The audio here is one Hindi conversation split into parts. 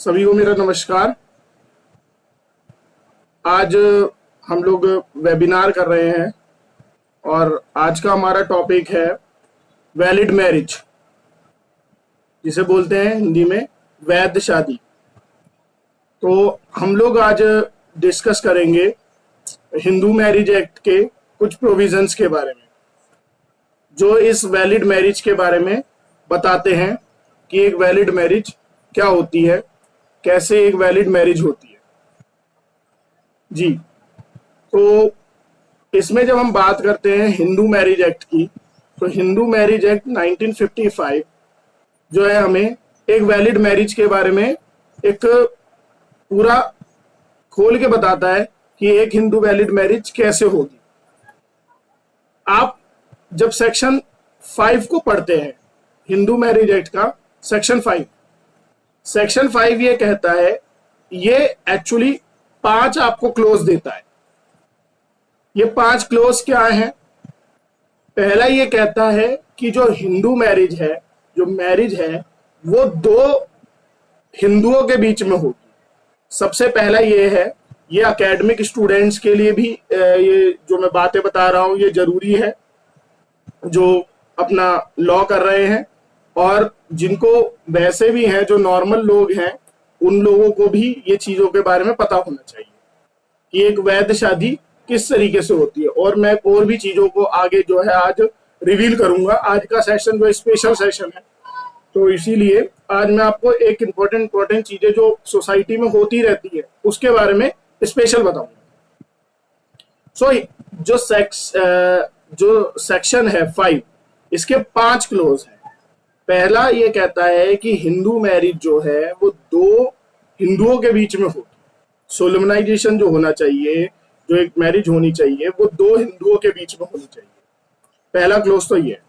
सभी को मेरा नमस्कार। आज हम लोग वेबिनार कर रहे हैं और आज का हमारा टॉपिक है वैलिड मैरिज, जिसे बोलते हैं हिंदी में वैध शादी। तो हम लोग आज डिस्कस करेंगे हिंदू मैरिज एक्ट के कुछ प्रोविजंस के बारे में, जो इस वैलिड मैरिज के बारे में बताते हैं कि एक वैलिड मैरिज क्या होती है, कैसे एक वैलिड मैरिज होती है। जी, तो इसमें जब हम बात करते हैं हिंदू मैरिज एक्ट की, तो हिंदू मैरिज एक्ट 1955 जो है हमें एक वैलिड मैरिज के बारे में एक पूरा खोल के बताता है कि एक हिंदू वैलिड मैरिज कैसे होगी। आप जब सेक्शन 5 को पढ़ते हैं हिंदू मैरिज एक्ट का, सेक्शन 5 ये कहता है, ये एक्चुअली 5 आपको क्लोज देता है। ये 5 क्लोज क्या है? पहला ये कहता है कि जो हिंदू मैरिज है, जो मैरिज है वो 2 हिंदुओं के बीच में होगी। सबसे पहला ये है, ये एकेडमिक स्टूडेंट्स के लिए भी ये जो मैं बातें बता रहा हूं ये जरूरी है, जो अपना लॉ कर रहे हैं और जिनको वैसे भी हैं, जो नॉर्मल लोग हैं, उन लोगों को भी ये चीजों के बारे में पता होना चाहिए कि एक वैध शादी किस तरीके से होती है। और मैं और भी चीजों को आगे जो है आज रिवील करूंगा। आज का सेशन जो स्पेशल सेशन है, तो इसीलिए आज मैं आपको एक इंपॉर्टेंट चीजें जो सोसाइटी में होती रहती है उसके बारे में स्पेशल बताऊंगा। जो सेक्शन है 5, इसके 5 क्लोज है। पहला ये कहता है कि हिंदू मैरिज जो है वो 2 हिंदुओं के बीच में होगी। सोलमनाइजेशन जो होना चाहिए, जो एक मैरिज होनी चाहिए, वो 2 हिंदुओं के बीच में होनी चाहिए। पहला क्लोज तो ये है।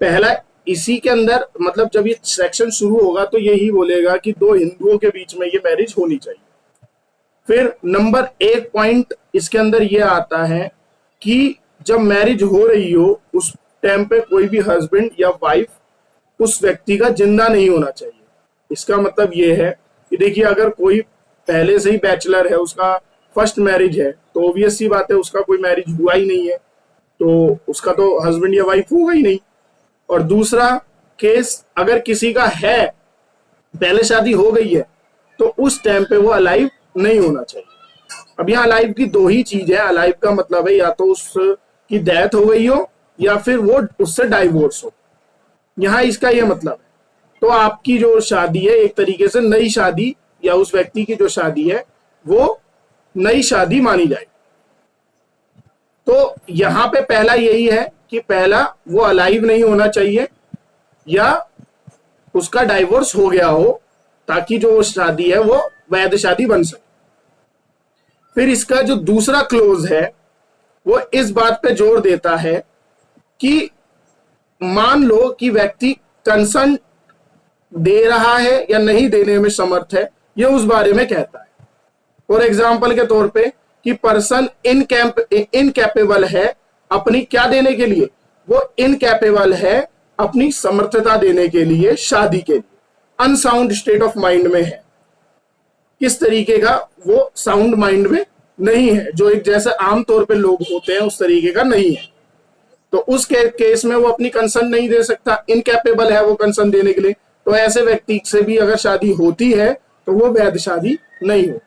पहला इसी के अंदर, मतलब जब ये सेक्शन शुरू होगा तो यही बोलेगा कि 2 हिंदुओं के बीच में ये मैरिज होनी चाहिए। फिर नंबर 1 पॉइंट इसके अंदर ये आता है कि जब मैरिज हो रही हो उस टाइम पे कोई भी हस्बैंड या वाइफ उस व्यक्ति का जिंदा नहीं होना चाहिए। इसका मतलब ये है कि देखिए, अगर कोई पहले से ही बैचलर है, उसका फर्स्ट मैरिज है, तो ऑब्वियस सी बात है उसका कोई मैरिज हुआ ही नहीं है, तो उसका तो हस्बैंड या वाइफ होगा ही नहीं। और दूसरा केस, अगर किसी का है, पहले शादी हो गई है, तो उस टाइम पे वो अलाइव नहीं होना चाहिए। अब यहाँ अलाइव की 2 ही चीज है। अलाइव का मतलब है या तो उसकी डेथ हो गई हो या फिर वो उससे डाइवोर्स हो। यहाँ इसका ये मतलब है। तो आपकी जो शादी है एक तरीके से नई शादी, या उस व्यक्ति की जो शादी है वो नई शादी मानी जाए। तो यहाँ पे पहला यही है कि पहला वो अलाइव नहीं होना चाहिए या उसका डाइवोर्स हो गया हो, ताकि जो शादी है वो वैध शादी बन सके। फिर इसका जो दूसरा क्लोज है वो इस बात पे जोर देता है कि मान लो कि व्यक्ति कंसर्न दे रहा है या नहीं देने में समर्थ है, ये उस बारे में कहता है। फॉर एग्जाम्पल के तौर पे कि पर्सन इनकैपेबल है अपनी क्या देने के लिए, वो इनकैपेबल है अपनी समर्थता देने के लिए, शादी के लिए, अनसाउंड स्टेट ऑफ माइंड में है। किस तरीके का? वो साउंड माइंड में नहीं है, जो एक जैसे आमतौर पे लोग होते हैं उस तरीके का नहीं है। तो उस केस में वो अपनी कंसर्न नहीं दे सकता, इनकैपेबल है वो कंसर्न देने के लिए। तो ऐसे व्यक्ति से भी अगर शादी होती है तो वो वैध शादी नहीं हो।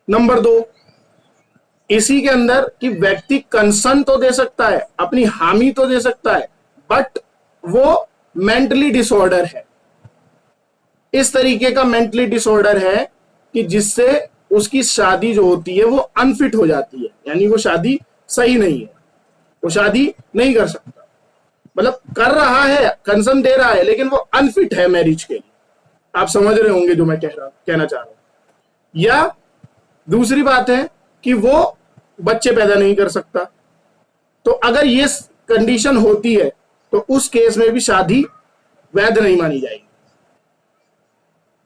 नंबर 2 इसी के अंदर कि व्यक्ति कंसर्न तो दे सकता है, अपनी हामी तो दे सकता है, बट वो मेंटली डिसऑर्डर है। इस तरीके का मेंटली डिसऑर्डर है कि जिससे उसकी शादी जो होती है वो अनफिट हो जाती है, यानी वो शादी सही नहीं है, वो शादी नहीं कर सकता। मतलब कर रहा है, कंसर्न दे रहा है, लेकिन वो अनफिट है मैरिज के लिए। आप समझ रहे होंगे जो मैं कहना चाह रहा हूं। या दूसरी बात है कि वो बच्चे पैदा नहीं कर सकता। तो अगर ये कंडीशन होती है तो उस केस में भी शादी वैध नहीं मानी जाएगी।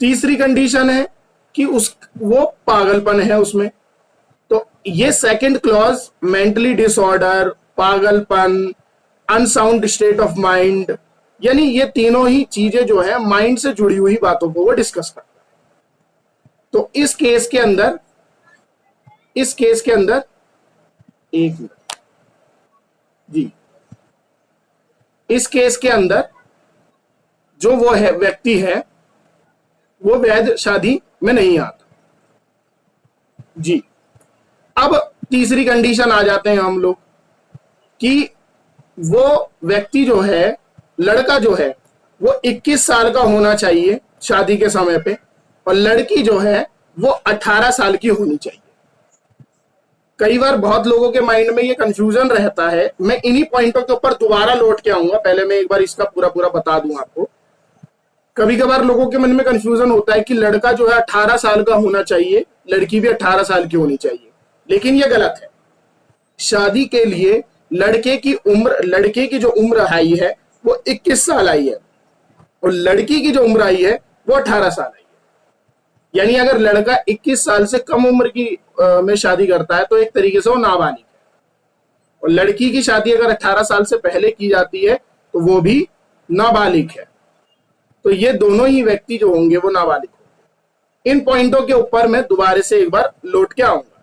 तीसरी कंडीशन है कि वो पागलपन है उसमें। तो ये सेकंड क्लॉज, मेंटली डिसऑर्डर, पागलपन, अनसाउंड स्टेट ऑफ माइंड, यानी ये तीनों ही चीजें जो है माइंड से जुड़ी हुई बातों को वो डिस्कस करता है। तो इस केस के अंदर एक मिनट जी, इस केस के अंदर जो वो है व्यक्ति है वो वैध शादी में नहीं आता जी। अब तीसरी कंडीशन आ जाते हैं हम लोग कि वो व्यक्ति जो है, लड़का जो है वो 21 साल का होना चाहिए शादी के समय पे, और लड़की जो है वो 18 साल की होनी चाहिए। कई बार बहुत लोगों के माइंड में ये कंफ्यूजन रहता है, मैं इन्हीं पॉइंटों के ऊपर दोबारा लौट के आऊंगा, पहले मैं एक बार इसका पूरा पूरा बता दूं आपको। कभी कभार लोगों के मन में कंफ्यूजन होता है कि लड़का जो है 18 साल का होना चाहिए, लड़की भी 18 साल की होनी चाहिए, लेकिन यह गलत है। शादी के लिए लड़के की जो उम्र आई है वो 21 साल आई है, और लड़की की जो उम्र आई है वो 18 साल आई है। यानी अगर लड़का 21 साल से कम उम्र की में शादी करता है तो एक तरीके से वो नाबालिग है, और लड़की की शादी अगर 18 साल से पहले की जाती है तो वो भी नाबालिग है। तो ये दोनों ही व्यक्ति जो होंगे वो नाबालिग होंगे। इन पॉइंटों के ऊपर मैं दोबारा से एक बार लौट के आऊंगा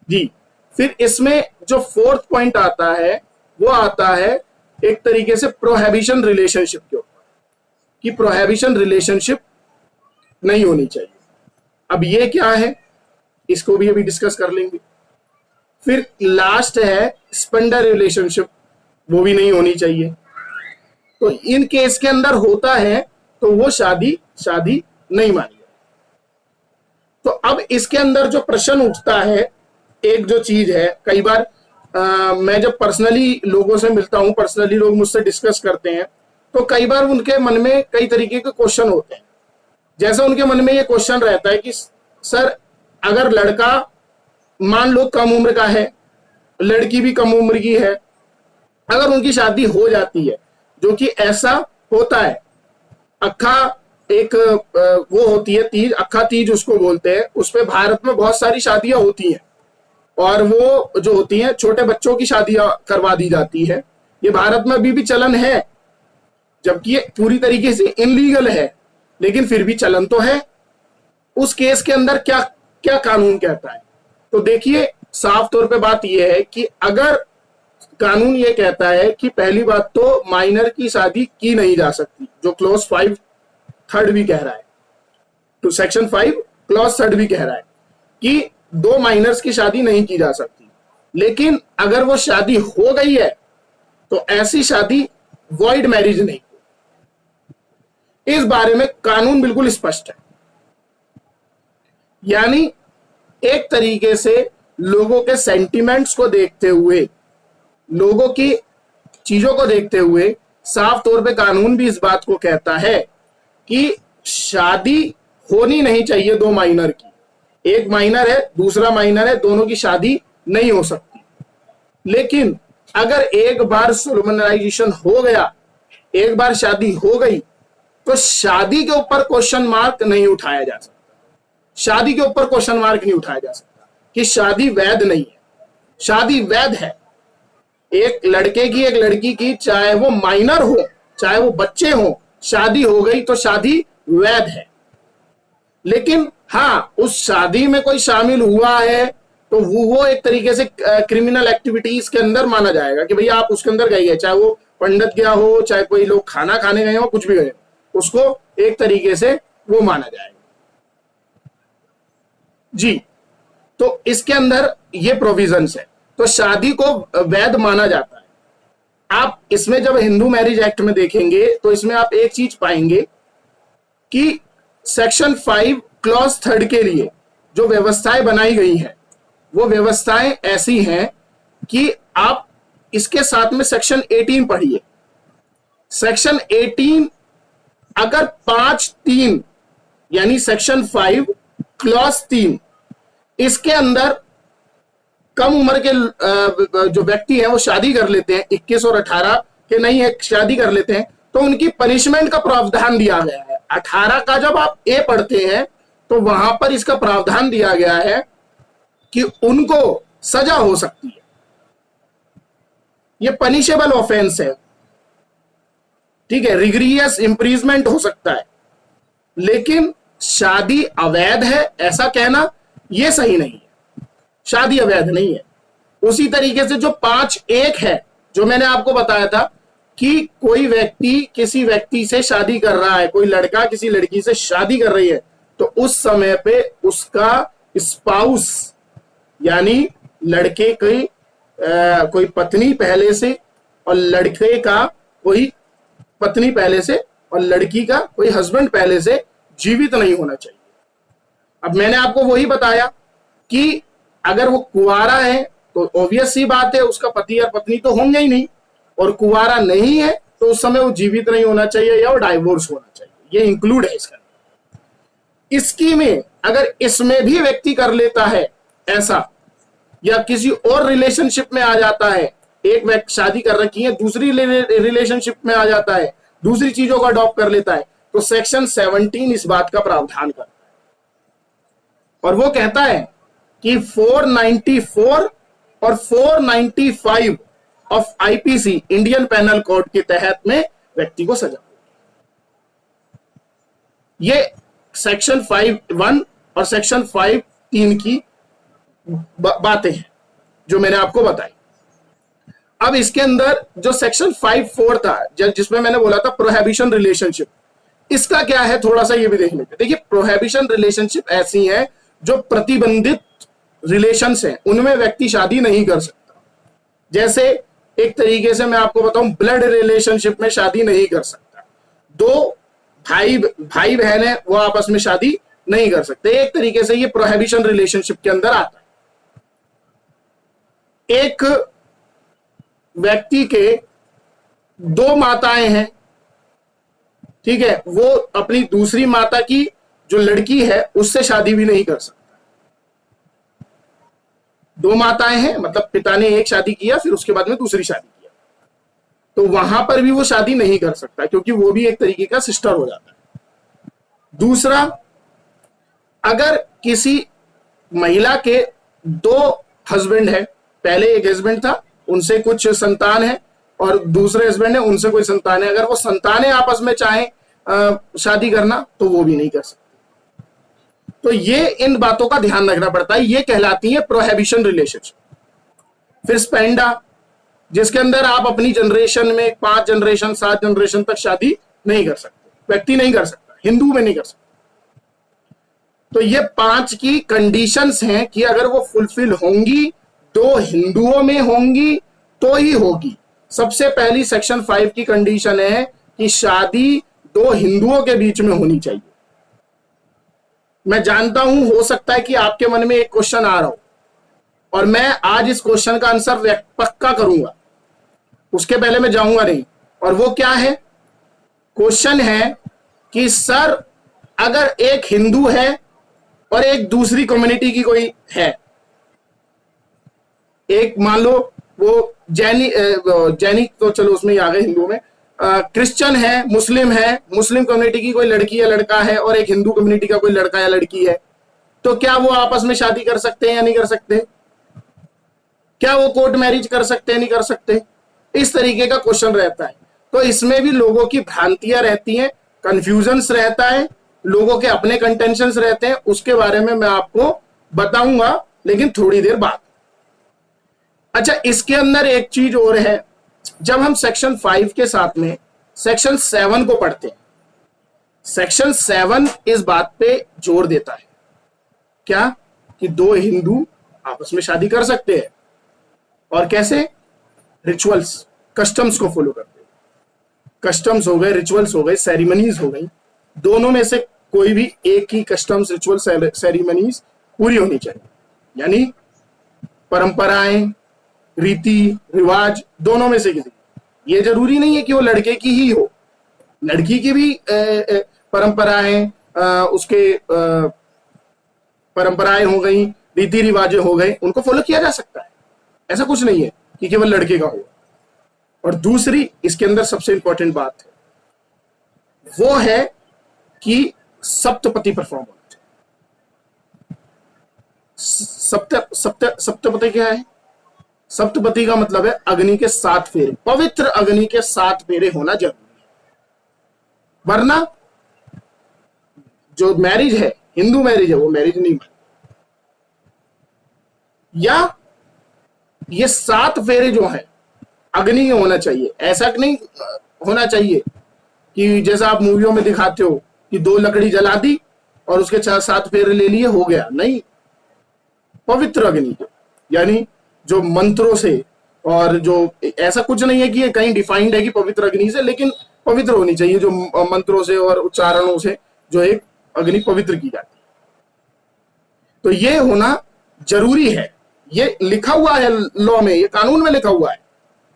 जी। फिर इसमें जो फोर्थ पॉइंट आता है वो आता है एक तरीके से प्रोहिबिशन रिलेशनशिप के ऊपर, कि प्रोहिबिशन रिलेशनशिप नहीं होनी चाहिए। अब ये क्या है, इसको भी अभी डिस्कस कर लेंगे। फिर लास्ट है स्पेंडर रिलेशनशिप, वो भी नहीं होनी चाहिए। तो इन केस के अंदर होता है तो वो शादी नहीं मानी जाए। तो अब इसके अंदर जो प्रश्न उठता है, एक जो चीज है, कई बार मैं जब पर्सनली लोगों से मिलता हूं, पर्सनली लोग मुझसे डिस्कस करते हैं, तो कई बार उनके मन में कई तरीके के क्वेश्चन होते हैं। जैसे उनके मन में ये क्वेश्चन रहता है कि सर, अगर लड़का मान लो कम उम्र का है, लड़की भी कम उम्र की है, अगर उनकी शादी हो जाती है, जो कि ऐसा होता है, अक्खा एक वो होती है तीज, अक्खा तीज उसको बोलते हैं, उस पे भारत में बहुत सारी शादियां होती हैं, और वो जो होती हैं छोटे बच्चों की शादियां करवा दी जाती है। ये भारत में अभी भी चलन है, जबकि ये पूरी तरीके से इनलीगल है, लेकिन फिर भी चलन तो है। उस केस के अंदर क्या क्या कानून कहता है, तो देखिए साफ तौर पे बात यह है कि अगर कानून ये कहता है कि पहली बात तो माइनर की शादी की नहीं जा सकती, जो क्लॉज 5 थर्ड भी कह रहा है, तो सेक्शन 5 क्लॉज 3 भी कह रहा है कि 2 माइनर्स की शादी नहीं की जा सकती। लेकिन अगर वो शादी हो गई है तो ऐसी शादी वॉइड मैरिज नहीं। इस बारे में कानून बिल्कुल स्पष्ट है। यानी एक तरीके से लोगों के सेंटिमेंट्स को देखते हुए, लोगों की चीजों को देखते हुए, साफ तौर पे कानून भी इस बात को कहता है कि शादी होनी नहीं चाहिए 2 माइनर की। एक माइनर है, दूसरा माइनर है, दोनों की शादी नहीं हो सकती। लेकिन अगर एक बार सोलमनाइजेशन हो गया, एक बार शादी हो गई, तो शादी के ऊपर क्वेश्चन मार्क नहीं उठाया जा सकता। शादी के ऊपर क्वेश्चन मार्क नहीं उठाया जा सकता कि शादी वैध नहीं है। शादी वैध है। एक लड़के की, एक लड़की की, चाहे वो माइनर हो, चाहे वो बच्चे हो, शादी हो गई तो शादी वैध है। लेकिन हाँ, उस शादी में कोई शामिल हुआ है तो वो एक तरीके से क्रिमिनल एक्टिविटीज के अंदर माना जाएगा कि भैया आप उसके अंदर गए, चाहे वो पंडित गया हो, चाहे कोई लोग खाना खाने गए हो, कुछ भी गए, उसको एक तरीके से वो माना जाएगा जी। तो इसके अंदर ये प्रोविजंस है, तो शादी को वैध माना जाता है। आप इसमें जब हिंदू मैरिज एक्ट में देखेंगे तो इसमें आप एक चीज पाएंगे कि सेक्शन 5 क्लॉज 3 के लिए जो व्यवस्थाएं बनाई गई हैं, वो व्यवस्थाएं ऐसी हैं कि आप इसके साथ में सेक्शन 18 पढ़िए। सेक्शन 18 अगर 5(3) यानी सेक्शन 5 क्लॉज 3 इसके अंदर कम उम्र के जो व्यक्ति हैं वो शादी कर लेते हैं, 21 और 18 के नहीं है, शादी कर लेते हैं, तो उनकी पनिशमेंट का प्रावधान दिया गया है। 18 का जब आप ए पढ़ते हैं तो वहां पर इसका प्रावधान दिया गया है कि उनको सजा हो सकती है, ये पनिशेबल ऑफेंस है। ठीक है, रिग्रियस इंप्रीजमेंट हो सकता है, लेकिन शादी अवैध है ऐसा कहना यह सही नहीं है। शादी अवैध नहीं है। उसी तरीके से जो 5(1) है, जो मैंने आपको बताया था कि कोई व्यक्ति किसी व्यक्ति से शादी कर रहा है, कोई लड़का किसी लड़की से शादी कर रही है, तो उस समय पे उसका स्पाउस यानी लड़के की कोई पत्नी पहले से और लड़के का कोई पत्नी पहले से और लड़की का कोई हस्बैंड पहले से जीवित नहीं होना चाहिए। अब मैंने आपको वही बताया कि अगर वो कुंवारा है तो ऑब्वियस सी बात है उसका पति और पत्नी तो होंगे ही नहीं, और कुंवारा नहीं है तो उस समय वो जीवित नहीं होना चाहिए या वो डाइवोर्स होना चाहिए। ये इंक्लूड है इसका। इसकी में अगर इसमें भी व्यक्ति कर लेता है ऐसा, या किसी और रिलेशनशिप में आ जाता है, एक व्यक्ति शादी कर रखी है दूसरी रिलेशनशिप में आ जाता है, दूसरी चीजों को अडॉप्ट कर लेता है, तो सेक्शन 17 इस बात का प्रावधान करता है और वो कहता है कि 494 और 495 ऑफ आईपीसी इंडियन पेनल कोड के तहत में व्यक्ति को सजा होगी। ये सेक्शन 5(1) और सेक्शन 5(3) की बातें हैं जो मैंने आपको बताई। अब इसके अंदर जो सेक्शन 5(4) था, जिसमें मैंने बोला था प्रोहिबिशन रिलेशनशिप, इसका क्या है थोड़ा सा ये भी देख लेते हैं। देखिए, प्रोहिबिशन रिलेशनशिप ऐसी है जो प्रतिबंधित रिलेशंस हैं, उनमें व्यक्ति शादी नहीं कर सकता। जैसे एक तरीके से मैं आपको बताऊं, ब्लड रिलेशनशिप में शादी नहीं कर सकता। दो भाई बहन है, वो आपस में शादी नहीं कर सकते। एक तरीके से ये प्रोहिबिशन रिलेशनशिप के अंदर आता है। एक व्यक्ति के 2 माताएं हैं, ठीक है, वो अपनी दूसरी माता की जो लड़की है उससे शादी भी नहीं कर सकता। 2 माताएं हैं, मतलब पिता ने एक शादी किया फिर उसके बाद में दूसरी शादी किया, तो वहां पर भी वो शादी नहीं कर सकता क्योंकि वो भी एक तरीके का सिस्टर हो जाता है। दूसरा, अगर किसी महिला के 2 हस्बैंड है, पहले एक हस्बैंड था उनसे कुछ संतान है और दूसरे हस्बैंड है उनसे कोई संतान है, अगर वो संतानें आपस में चाहे शादी करना तो वो भी नहीं कर सकते। तो ये इन बातों का ध्यान रखना पड़ता है। ये कहलाती है प्रोहिबिशन रिलेशनशिप। फिर स्पेंडा, जिसके अंदर आप अपनी जनरेशन में 5 जनरेशन 7 जनरेशन तक शादी नहीं कर सकते, व्यक्ति नहीं कर सकता, हिंदू में नहीं कर सकता। तो ये 5 की कंडीशंस हैं कि अगर वो फुलफिल होंगी, 2 हिंदुओं में होंगी तो ही होगी। सबसे पहली सेक्शन 5 की कंडीशन है कि शादी 2 हिंदुओं के बीच में होनी चाहिए। मैं जानता हूं हो सकता है कि आपके मन में एक क्वेश्चन आ रहा हो और मैं आज इस क्वेश्चन का आंसर पक्का करूंगा, उसके पहले मैं जाऊंगा नहीं। और वो क्या है? क्वेश्चन है कि सर अगर एक हिंदू है और एक दूसरी कम्युनिटी की कोई है, एक मान लो वो जैनी तो चलो उसमें ही आ गए, हिंदुओं में क्रिश्चियन है, मुस्लिम कम्युनिटी की कोई लड़की या लड़का है और एक हिंदू कम्युनिटी का कोई लड़का या लड़की है, तो क्या वो आपस में शादी कर सकते हैं या नहीं कर सकते? क्या वो कोर्ट मैरिज कर सकते हैं, नहीं कर सकते? इस तरीके का क्वेश्चन रहता है। तो इसमें भी लोगों की भ्रांतियां रहती हैं, कंफ्यूजन्स रहता है, लोगों के अपने कंटेंशंस रहते हैं। उसके बारे में मैं आपको बताऊंगा लेकिन थोड़ी देर बाद। अच्छा, इसके अंदर एक चीज और है, जब हम सेक्शन 5 के साथ में सेक्शन 7 को पढ़ते हैं, सेक्शन 7 इस बात पे जोर देता है क्या कि 2 हिंदू आपस में शादी कर सकते हैं। और कैसे? रिचुअल्स, कस्टम्स को फॉलो करते हैं। कस्टम्स हो गए, रिचुअल्स हो गए, सेरेमनीज हो गई, दोनों में से कोई भी एक ही कस्टम्स, रिचुअल, सेरेमनीज पूरी होनी चाहिए। यानी परंपराएं, रीति रिवाज, दोनों में से किसी। ये जरूरी नहीं है कि वो लड़के की ही हो, लड़की की भी परंपराएं, उसके परंपराएं हो गई, रीति रिवाज हो गए, उनको फॉलो किया जा सकता है। ऐसा कुछ नहीं है कि केवल लड़के का हो। और दूसरी इसके अंदर सबसे इंपॉर्टेंट बात है वो है कि सप्तपति परफॉर्म होना चाहिए। सप्तपति क्या है? सप्तपति का मतलब है अग्नि के 7 फेरे, पवित्र अग्नि के 7 फेरे होना जरूरी है। वरना जो मैरिज है, हिंदू मैरिज है, वो मैरिज नहीं मानी। या ये 7 फेरे जो है अग्नि में होना चाहिए। ऐसा नहीं होना चाहिए कि जैसा आप मूवियों में दिखाते हो कि 2 लकड़ी जला दी और उसके 7 फेरे ले लिए, हो गया। नहीं, पवित्र अग्नि, यानी जो मंत्रों से, और जो ऐसा कुछ नहीं है कि ये कहीं डिफाइंड है कि पवित्र अग्नि से, लेकिन पवित्र होनी चाहिए, जो मंत्रों से और उच्चारणों से जो एक अग्नि पवित्र की जाती है। तो ये होना जरूरी है, ये लिखा हुआ है लॉ में, ये कानून में लिखा हुआ है।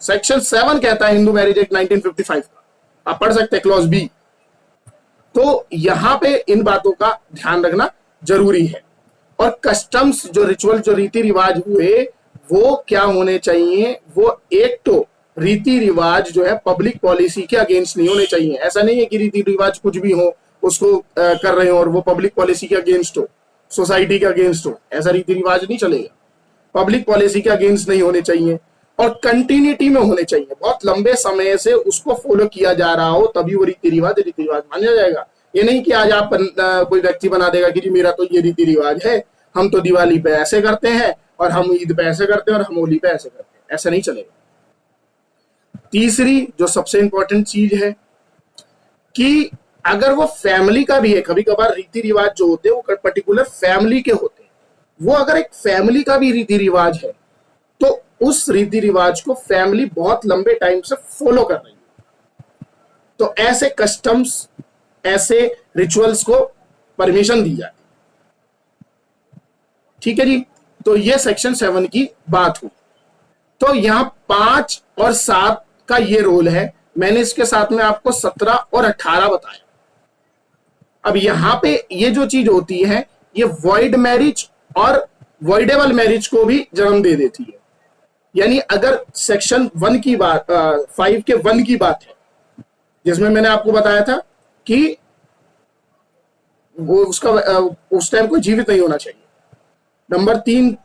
सेक्शन 7 कहता है हिंदू मैरिज एक्ट 1955 का, आप पढ़ सकते हैं क्लॉज बी। तो यहां पे इन बातों का ध्यान रखना जरूरी है। और कस्टम्स, जो रिचुअल, जो रीति रिवाज हुए, वो क्या होने चाहिए, वो एक तो रीति रिवाज जो है पब्लिक पॉलिसी के अगेंस्ट नहीं होने चाहिए। ऐसा नहीं है कि रीति रिवाज कुछ भी हो उसको कर रहे हो और वो पब्लिक पॉलिसी के अगेंस्ट हो, सोसाइटी के अगेंस्ट हो। ऐसा रीति रिवाज नहीं चलेगा, पब्लिक पॉलिसी के अगेंस्ट नहीं होने चाहिए और कंटिन्यूटी में होने चाहिए। बहुत लंबे समय से उसको फॉलो किया जा रहा हो, तभी वो रीति रिवाज माना जाएगा। ये नहीं कि आज आप कोई व्यक्ति बना देगा कि जी मेरा तो ये रीति रिवाज है, हम तो दिवाली पे ऐसे करते हैं और हम ईद पे ऐसे करते हैं और हम होली पे ऐसे करते हैं, ऐसा नहीं चलेगा। तीसरी जो सबसे इंपॉर्टेंट चीज है कि अगर वो फैमिली का भी है, कभी कभार रीति रिवाज जो होते हैं वो पर्टिकुलर फैमिली के होते हैं, वो अगर एक फैमिली का भी रीति रिवाज है तो उस रीति रिवाज को फैमिली बहुत लंबे टाइम से फॉलो कर रही है, तो ऐसे कस्टम्स, ऐसे रिचुअल्स को परमिशन दी जाती है। ठीक है जी, तो ये सेक्शन 7 की बात हुई। तो यहां 5 और 7 का ये रोल है। मैंने इसके साथ में आपको 17 और 18 बताया। अब यहां पे ये जो चीज होती है, ये वॉइड मैरिज और वॉइडेबल मैरिज को भी जन्म दे देती है। यानी अगर सेक्शन 1 की बात, 5 के 1 की बात है, जिसमें मैंने आपको बताया था कि वो उसका उस टाइम कोई जीवित नहीं होना चाहिए। नंबर 3,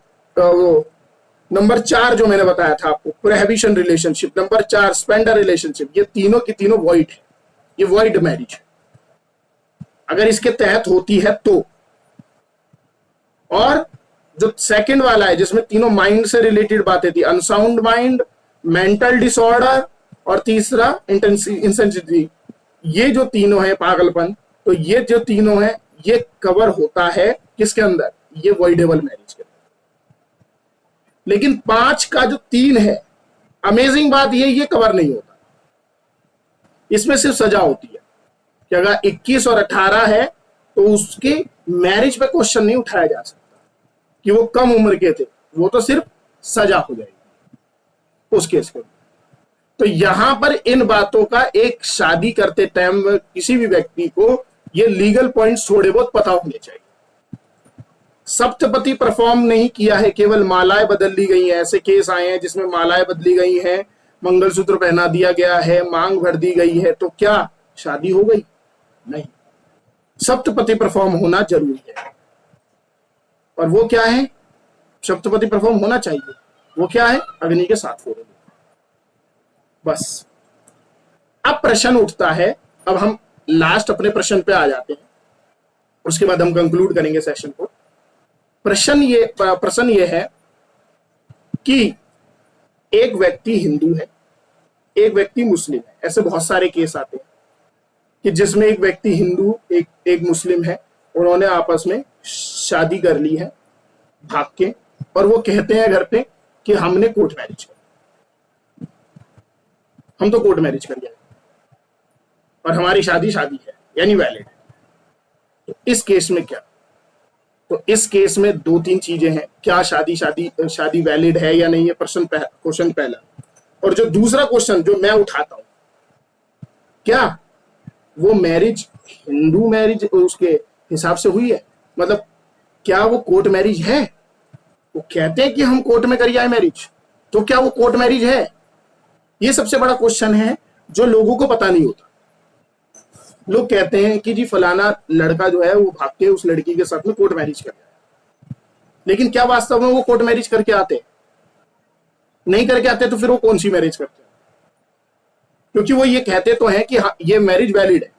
नंबर 4 जो मैंने बताया था आपको, prohibition relationship. Number 4 sapinda relationship. ये तीनों की तीनों वॉइड है, ये वॉइड मैरिज अगर इसके तहत होती है तो। और जो सेकंड वाला है जिसमें तीनों माइंड से रिलेटेड बातें थी, अनसाउंड माइंड, मेंटल डिसऑर्डर और तीसरा इंसेंसिटिविटी, ये जो तीनों है पागलपन, तो ये जो तीनों है ये कवर होता है किसके अंदर, ये वॉइडेबल मैरिज के अंदर। लेकिन 5 का जो 3 है, अमेजिंग बात ये कवर नहीं होता। इसमें सिर्फ सजा होती है कि अगर 21 और 18 है तो उसके मैरिज पे क्वेश्चन नहीं उठाया जा सकता कि वो कम उम्र के थे, वो तो सिर्फ सजा हो जाएगी उस केस के। तो यहां पर इन बातों का एक शादी करते टाइम किसी भी व्यक्ति को ये लीगल पॉइंट्स थोड़े बहुत पता होने चाहिए। सप्तपदी परफॉर्म नहीं किया है, केवल मालाएं बदल ली गई हैं। ऐसे केस आए हैं जिसमें मालाएं बदली गई हैं, मंगलसूत्र पहना दिया गया है, मांग भर दी गई है, तो क्या शादी हो गई? नहीं, सप्तपदी परफॉर्म होना जरूरी है। और वो क्या है? सप्तपदी परफॉर्म होना चाहिए। वो क्या है? अग्नि के 7 फेरे। बस अब प्रश्न उठता है, अब हम लास्ट अपने प्रश्न पे आ जाते हैं, उसके बाद हम कंक्लूड करेंगे सेशन को। प्रश्न ये है कि एक व्यक्ति हिंदू है, एक व्यक्ति मुस्लिम है। ऐसे बहुत सारे केस आते हैं कि जिसमें एक व्यक्ति हिंदू, एक मुस्लिम है, उन्होंने आपस में शादी कर ली है भाग के, और वो कहते हैं घर पे कि हमने कोर्ट मैरिज कर, हम तो कोर्ट मैरिज कर गए और हमारी शादी है, यानी वैलिड है। तो इस केस में क्या? तो इस केस में 2-3 चीजें हैं। क्या शादी वैलिड है या नहीं, है क्वेश्चन पहला। और जो दूसरा क्वेश्चन जो मैं उठाता हूं, क्या वो मैरिज हिंदू मैरिज उसके हिसाब से हुई है? मतलब क्या वो कोर्ट मैरिज है? वो कहते हैं कि हम कोर्ट में करिए मैरिज, तो क्या वो कोर्ट मैरिज है? ये सबसे बड़ा क्वेश्चन है जो लोगों को पता नहीं होता। लोग कहते हैं कि जी फलाना लड़का जो है वो भाग के उस लड़की के साथ में कोर्ट मैरिज कर गया, लेकिन क्या वास्तव में वो कोर्ट मैरिज करके आते? नहीं करके आते, तो फिर वो कौन सी मैरिज करते हैं? क्योंकि वो ये कहते तो हैं कि हाँ, ये मैरिज वैलिड है,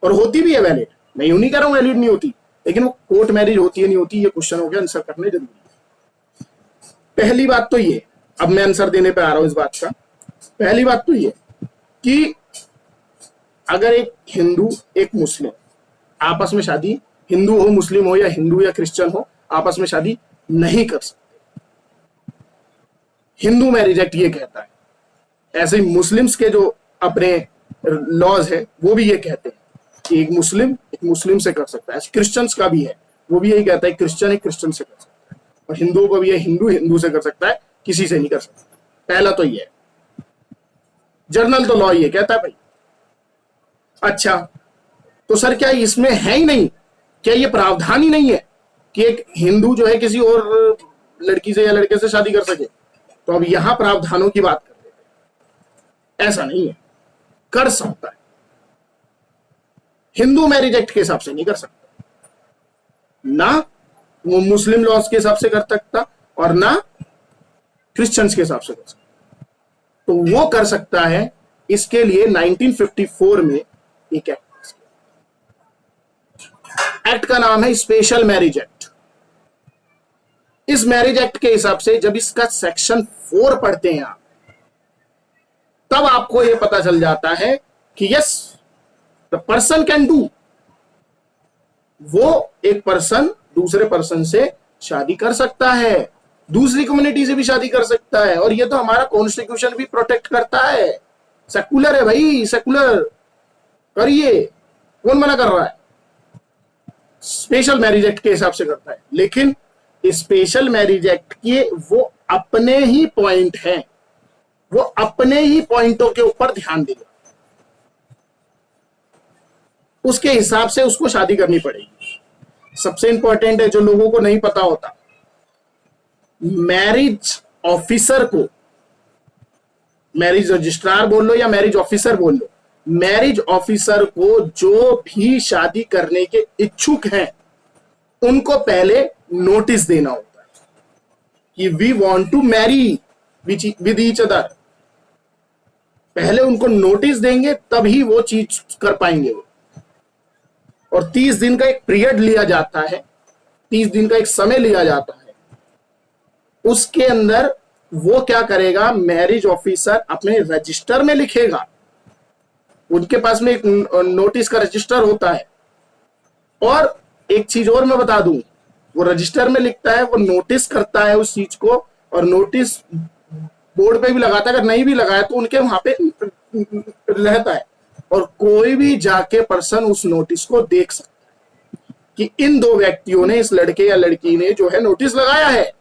और होती भी है वैलिड। मैं यूं नहीं कर रहा हूं वैलिड नहीं होती, लेकिन वो कोर्ट मैरिज होती है नहीं होती, ये क्वेश्चन हो गया, आंसर करने जरूरी है। पहली बात तो ये, अब मैं आंसर देने पे आ रहा हूं इस बात का। पहली बात तो ये कि अगर एक हिंदू एक मुस्लिम आपस में शादी, हिंदू हो मुस्लिम हो या हिंदू या क्रिश्चियन हो, आपस में शादी नहीं कर सकते, हिंदू मैरिज एक्ट ये कहता है। ऐसे ही मुस्लिम्स के जो अपने लॉज है वो भी ये कहते हैं कि एक मुस्लिम से कर सकता है। क्रिश्चियंस का भी है, वो भी यही कहता है क्रिश्चियन एक क्रिश्चियन से कर सकता है, और हिंदुओं को भी है हिंदू से कर सकता है, किसी से नहीं कर सकता। पहला तो ये है, जर्नल तो लॉ ये कहता है भाई। अच्छा तो सर क्या इसमें है ही नहीं, क्या ये प्रावधान ही नहीं है कि एक हिंदू जो है किसी और लड़की से या लड़के से शादी कर सके? तो अब यहां प्रावधानों की बात कर लेते हैं। ऐसा नहीं है, कर सकता है, हिंदू मैरिज एक्ट के हिसाब से नहीं कर सकता, ना वो मुस्लिम लॉज के हिसाब से कर सकता और ना क्रिश्चियंस के हिसाब से कर सकता। तो वो कर सकता है, इसके लिए 1954 में एक एक्ट का नाम है स्पेशल मैरिज एक्ट। इस मैरिज एक्ट के हिसाब से जब इसका सेक्शन 4 पढ़ते हैं आप, तब आपको यह पता चल जाता है कि yes the person can do, वो एक पर्सन दूसरे पर्सन से शादी कर सकता है, दूसरी कम्युनिटी से भी शादी कर सकता है, और ये तो हमारा कॉन्स्टिट्यूशन भी प्रोटेक्ट करता है। सेकुलर है भाई, सेकुलर करिए, कौन मना कर रहा है? स्पेशल मैरिज एक्ट के हिसाब से करता है, लेकिन स्पेशल मैरिज एक्ट के वो अपने ही पॉइंट हैं, वो अपने ही पॉइंटों के ऊपर ध्यान देगा, उसके हिसाब से उसको शादी करनी पड़ेगी। सबसे इंपॉर्टेंट है जो लोगों को नहीं पता होता, मैरिज ऑफिसर को, मैरिज रजिस्ट्रार बोल लो या मैरिज ऑफिसर बोल लो, मैरिज ऑफिसर को जो भी शादी करने के इच्छुक हैं उनको पहले नोटिस देना होता है कि we want to marry with each other. पहले उनको नोटिस देंगे तभी वो चीज कर पाएंगे वो। और 30 दिन का एक पीरियड लिया जाता है, 30 दिन का एक समय लिया जाता है। उसके अंदर वो क्या करेगा, मैरिज ऑफिसर अपने रजिस्टर में लिखेगा, उनके पास में एक नोटिस का रजिस्टर होता है। और एक चीज और मैं बता दूं, वो रजिस्टर में लिखता है, वो नोटिस करता है उस चीज को, और नोटिस बोर्ड पे भी लगाता है, अगर नहीं भी लगाया तो उनके वहां पे रहता है, और कोई भी जाके पर्सन उस नोटिस को देख सकता है कि इन दो व्यक्तियों ने, इस लड़के या लड़की ने जो है नोटिस लगाया है,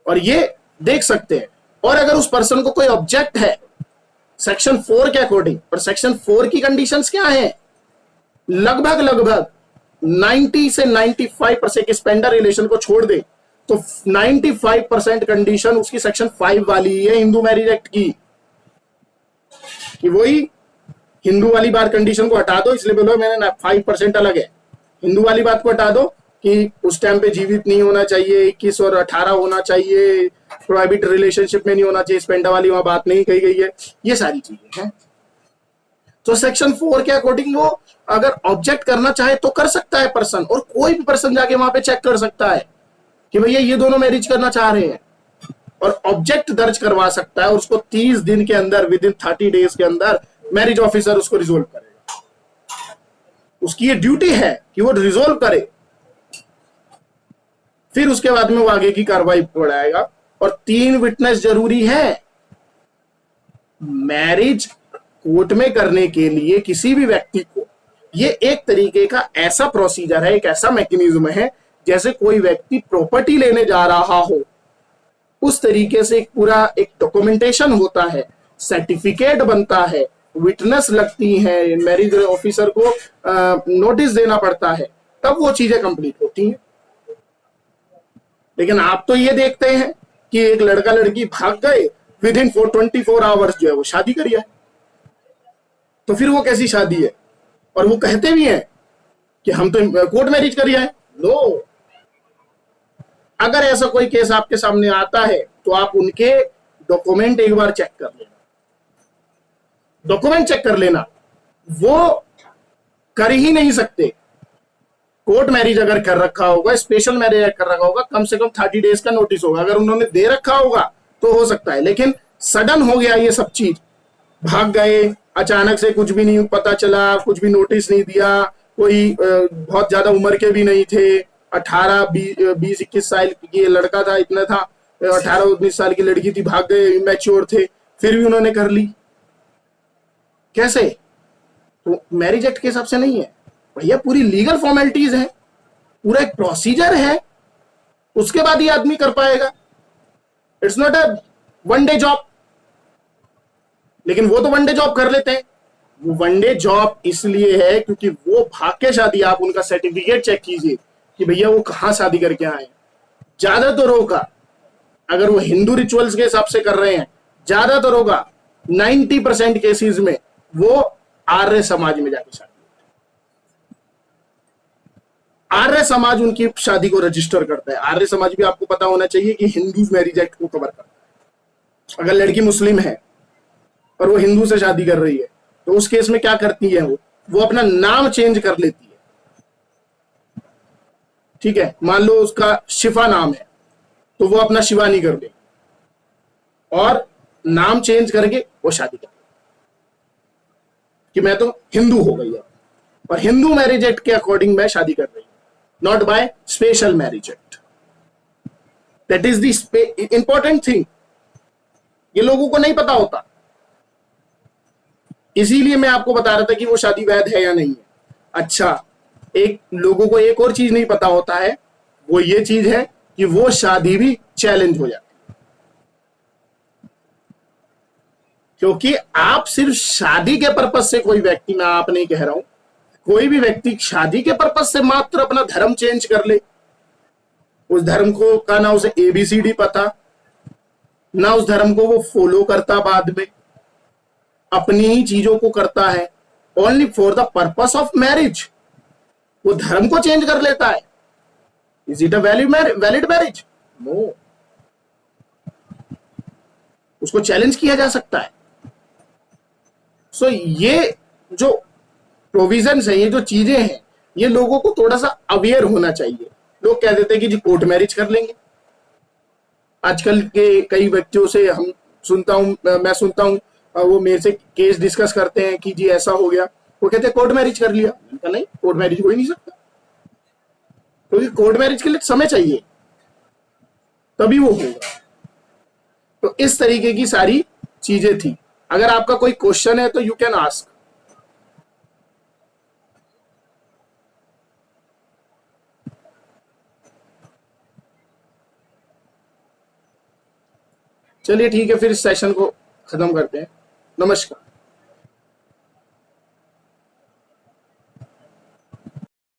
और ये देख सकते हैं। और अगर उस पर्सन को कोई ऑब्जेक्ट है सेक्शन 4 के अकॉर्डिंग, और सेक्शन 4 की कंडीशंस क्या है, लगभग 90 से 95% स्पेंडर रिलेशन को छोड़ दे तो 95% कंडीशन उसकी सेक्शन 5 वाली है हिंदू मैरिज एक्ट की, कि वही हिंदू वाली बात कंडीशन को हटा दो, इसलिए बोलो मैंने 5% अलग है, हिंदू वाली बात को हटा दो कि उस टाइम पे जीवित नहीं होना चाहिए, 21 और 18 होना चाहिए, प्राइवेट रिलेशनशिप में नहीं होना चाहिए, स्पेंडर वाली वहां बात नहीं कही गई है, ये सारी चीजें हैं। तो सेक्शन 4 के अकॉर्डिंग वो अगर ऑब्जेक्ट करना चाहे तो कर सकता है पर्सन, और कोई भी पर्सन जाके वहां पे चेक कर सकता है कि भैया ये दोनों मैरिज करना चाह रहे हैं, और ऑब्जेक्ट दर्ज करवा सकता है, और उसको 30 दिन के अंदर, विद इन 30 डेज के अंदर मैरिज ऑफिसर उसको रिजोल्व करेगा। उसकी ये ड्यूटी है कि वो रिजोल्व करे, फिर उसके बाद में वो आगे की कार्रवाई बढ़ाएगा। और 3 विटनेस जरूरी है मैरिज कोर्ट में करने के लिए किसी भी व्यक्ति को। ये एक तरीके का ऐसा प्रोसीजर है, एक ऐसा मैकेनिज्म है जैसे कोई व्यक्ति प्रॉपर्टी लेने जा रहा हो, उस तरीके से एक पूरा एक डॉक्यूमेंटेशन होता है, सर्टिफिकेट बनता है, विटनेस लगती है, मैरिज ऑफिसर को नोटिस देना पड़ता है, तब वो चीजें कंप्लीट होती हैं। लेकिन आप तो ये देखते हैं कि एक लड़का लड़की भाग गए, विद इन 24 आवर्स जो है वो शादी करी है, तो फिर वो कैसी शादी है? और वो कहते भी हैं कि हम तो कोर्ट मैरिज करी है। नो, अगर ऐसा कोई केस आपके सामने आता है तो आप उनके डॉक्यूमेंट एक बार चेक कर लेना, डॉक्यूमेंट चेक कर लेना, वो कर ही नहीं सकते। कोर्ट मैरिज अगर कर रखा होगा, स्पेशल मैरिज कर रखा होगा, कम से कम 30 डेज का नोटिस होगा। अगर उन्होंने दे रखा होगा तो हो सकता है, लेकिन सडन हो गया ये सब चीज, भाग गए अचानक से, कुछ भी नहीं पता चला, कुछ भी नोटिस नहीं दिया, कोई बहुत ज्यादा उम्र के भी नहीं थे, 18 20 21 साल की लड़का था, इतना था, 18 19 साल की लड़की थी, भाग गए, इमेच्योर थे, फिर भी उन्होंने कर ली। कैसे? तो मैरिज एक्ट के हिसाब से नहीं है भैया, पूरी लीगल फॉर्मेलिटीज है, पूरा एक प्रोसीजर है, उसके बाद ही आदमी कर पाएगा। It's not a one day job. लेकिन वो तो वन डे जॉब कर लेते हैं। वो वन डे जॉब इसलिए है क्योंकि वो भाग के शादी, आप उनका सर्टिफिकेट चेक कीजिए कि भैया वो कहां शादी करके आए। ज्यादातर होगा, अगर वो हिंदू रिचुअल्स के हिसाब से कर रहे हैं, ज्यादातर होगा 90% केसेस में वो आर्य समाज में जाके शादी, आर्य समाज उनकी शादी को रजिस्टर करता है। आर्य समाज भी आपको पता होना चाहिए कि हिंदू मैरिज एक्ट को कवर करता है। अगर लड़की मुस्लिम है और वो हिंदू से शादी कर रही है तो उस केस में क्या करती है, वो अपना नाम चेंज कर लेती है। ठीक है, मान लो उसका शिफा नाम है तो वो अपना शिवानी कर ले और नाम चेंज करके वो शादी कर ले कि मैं तो हिंदू हो गई है, और हिंदू मैरिज एक्ट के अकॉर्डिंग मैं शादी कर रही हूं, not by special marriage act. That is the important thing, ये लोगों को नहीं पता होता, इसीलिए मैं आपको बता रहा था कि वो शादी वैध है या नहीं है। अच्छा, एक लोगों को एक और चीज नहीं पता होता है, वो ये चीज है कि वो शादी भी चैलेंज हो जाती है। क्योंकि आप सिर्फ शादी के पर्पज से, कोई व्यक्ति, मैं आप नहीं कह रहा हूं, कोई भी व्यक्ति शादी के पर्पज से मात्र अपना धर्म चेंज कर ले, उस धर्म को का ना उसे एबीसीडी पता, ना उस धर्म को वो फॉलो करता, बाद में अपनी ही चीजों को करता है, only for the purpose of marriage वो धर्म को चेंज कर लेता है। Is it a valid marriage? No. उसको चैलेंज किया जा सकता है। सो ये जो प्रोविजंस है, ये जो चीजें हैं, ये लोगों को थोड़ा सा अवेयर होना चाहिए। लोग कह देते हैं कि जी कोर्ट मैरिज कर लेंगे। आजकल के कई व्यक्तियों से मैं सुनता हूं, वो मेरे से केस डिस्कस करते हैं कि जी ऐसा हो गया, वो कहते हैं कोर्ट मैरिज कर लिया। नहीं, कोर्ट मैरिज हो ही नहीं सकता, क्योंकि कोर्ट मैरिज के लिए समय चाहिए, तभी वो होगा। तो इस तरीके की सारी चीजें थी। अगर आपका कोई क्वेश्चन है तो यू कैन आस्क। चलिए ठीक है, फिर इस सेशन को खत्म करते हैं। नमस्कार।